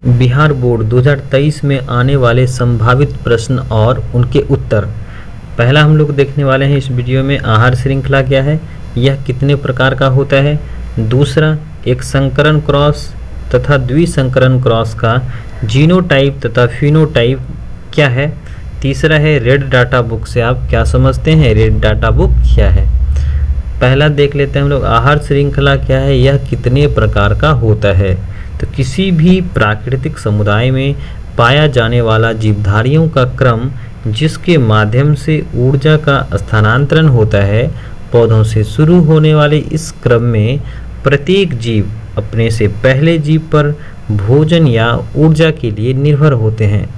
Bihar board 2023 में आने वाले संभावित प्रश्न और उनके उत्तर। पहला हम लोग देखने वाले हैं इस वीडियो में आहार श्रृंखला क्या है, यह कितने प्रकार का होता है। दूसरा, एक संकरण क्रॉस तथा द्विसंकरण क्रॉस का जीनोटाइप तथा फिनोटाइप क्या है। तीसरा है रेड डाटा बुक से आप क्या समझते हैं, रेड डाटा बुक क्या है। पहला देख लेते हैं हम लोग, आहार श्रृंखला क्या है, यह कितने प्रकार का होता है। तो किसी भी प्राकृतिक समुदाय में पाया जाने वाला जीवधारियों का क्रम जिसके माध्यम से ऊर्जा का स्थानांतरण होता है। पौधों से शुरू होने वाले इस क्रम में प्रत्येक जीव अपने से पहले जीव पर भोजन या ऊर्जा के लिए निर्भर होते हैं।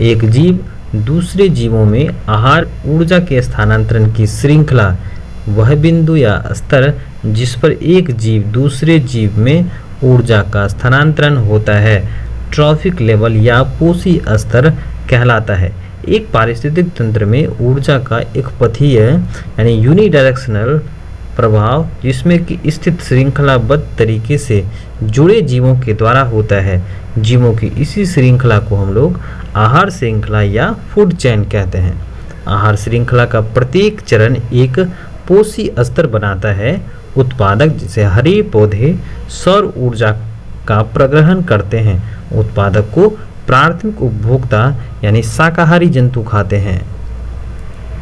एक जीव दूसरे जीवों में आहार ऊर्जा के स्थानांतरण की श्रृंखला वह बिंदु या स्तर जिस पर एक जीव दूसरे जीव में ऊर्जा का स्थानांतरण होता है, ट्रॉफिक लेवल या पोषी स्तर कहलाता है। एक पारिस्थितिक तंत्र में ऊर्जा का एक पथीय यानी यूनिडायरेक्शनल प्रभाव जिसमें कि स्थित श्रृंखलाबद्ध तरीके से जुड़े जीवों के द्वारा होता है। जीवों की इसी श्रृंखला को हम लोग आहार श्रृंखला या फूड चेन कहते हैं। आहार श्रृंखला का प्रत्येक चरण एक पोषी स्तर बनाता है। उत्पादक जैसे हरे पौधे सौर ऊर्जा का प्रग्रहण करते हैं। उत्पादक को प्राथमिक उपभोक्ता यानी शाकाहारी जंतु खाते हैं।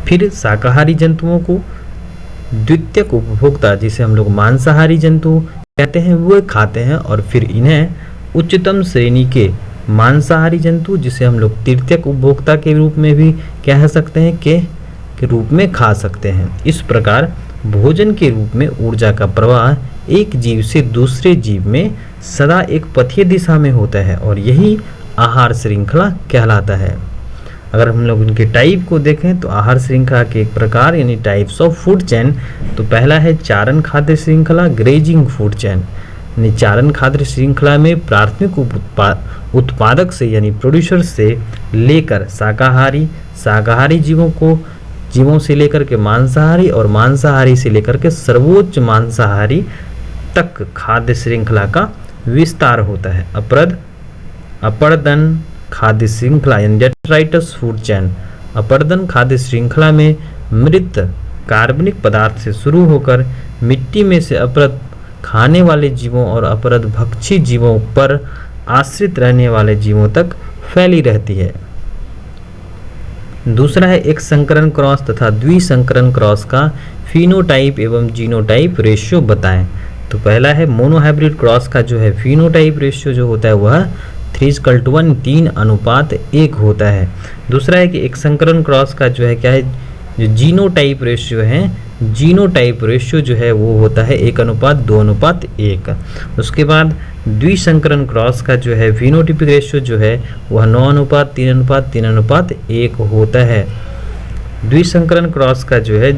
फिर शाकाहारी जंतुओं को द्वितीयक उपभोक्ता जिसे हम लोग मांसाहारी जंतु कहते हैं वो खाते हैं। और फिर इन्हें उच्चतम श्रेणी के मांसाहारी जंतु जिसे हम लोग तृतीयक उपभोक्ता के रूप में भी कह सकते हैं के रूप में खा सकते हैं। इस प्रकार भोजन के रूप में ऊर्जा का प्रवाह एक जीव से दूसरे जीव में सदा एक पथीय दिशा में होता है और यही आहार श्रृंखला कहलाता है। अगर हम लोग इनके टाइप को देखें तो आहार श्रृंखला के एक प्रकार यानी टाइप्स ऑफ फूड चेन, तो पहला है चारण खाद्य श्रृंखला ग्रेजिंग फूड चेन। यानी चारण खाद्य श्रृंखला में प्राथमिक उत्पादक से यानी प्रोड्यूसर से लेकर शाकाहारी जीवों से लेकर के मांसाहारी और मांसाहारी से लेकर के सर्वोच्च मांसाहारी तक खाद्य श्रृंखला का विस्तार होता है। अपर्दन खाद्य श्रृंखला यानी डेट्राइटस फूड चेन। अपर्दन खाद्य श्रृंखला में मृत कार्बनिक पदार्थ से शुरू होकर मिट्टी में से अपरद खाने वाले जीवों और अपरद भक्षी जीवों पर आश्रित रहने वाले जीवों तक फैली रहती है। दूसरा है एक संकरण क्रॉस तथा द्विसंकरण क्रॉस का फिनोटाइप एवं जीनोटाइप रेशियो बताएं। तो पहला है मोनोहाइब्रिड क्रॉस का जो है फिनोटाइप रेशियो जो होता है वह 3:1 3:1 होता है। दूसरा है कि एक संकरण क्रॉस का जो है क्या है, जो जीनोटाइप रेशियो है, जीनोटाइप रेशियो जो है वो होता है 1:2:1। उसके बाद द्विसंकरण क्रॉस का जो है फिनोटाइपिक रेशियो जो है वह 9:3:3:1 होता है। द्विसंकरण क्रॉस का जो है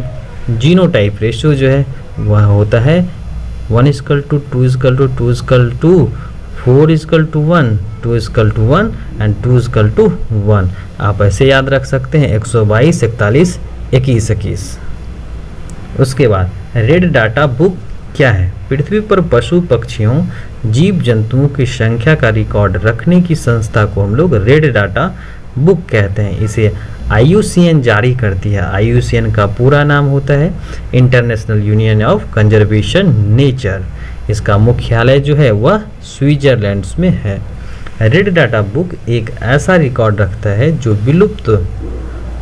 जीनोटाइप रेशियो जो है वह होता है 1:2:2:2:4:1 2:1 एंड 2:1। आप ऐसे याद रख सकते हैं 122 41 21 21। उसके बाद रेड डाटा बुक क्या है। पृथ्वी पर पशु पक्षियों जीव जंतुओं की संख्या का रिकॉर्ड रखने की संस्था को हम लोग रेड डाटा बुक कहते हैं। इसे IUCN जारी करती है। IUCN का पूरा नाम होता है international union of conservation nature. इसका मुख्यालय जो है वह स्विट्जरलैंड में है। रेड डाटा बुक एक ऐसा रिकॉर्ड रखता है जो विलुप्त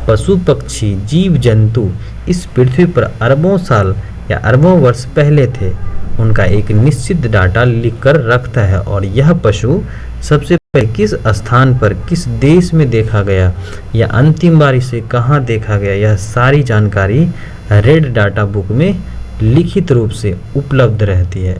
पशु पक्षी जीव जंतु इस पृथ्वी पर अरबों साल या अरबों वर्ष पहले थे उनका एक निश्चित डाटा लिखकर रखता है। और यह पशु सबसे पहले किस स्थान पर किस देश में देखा गया या अंतिम बार इसे कहाँ देखा गया, यह सारी जानकारी रेड डाटा बुक में लिखित रूप से उपलब्ध रहती है।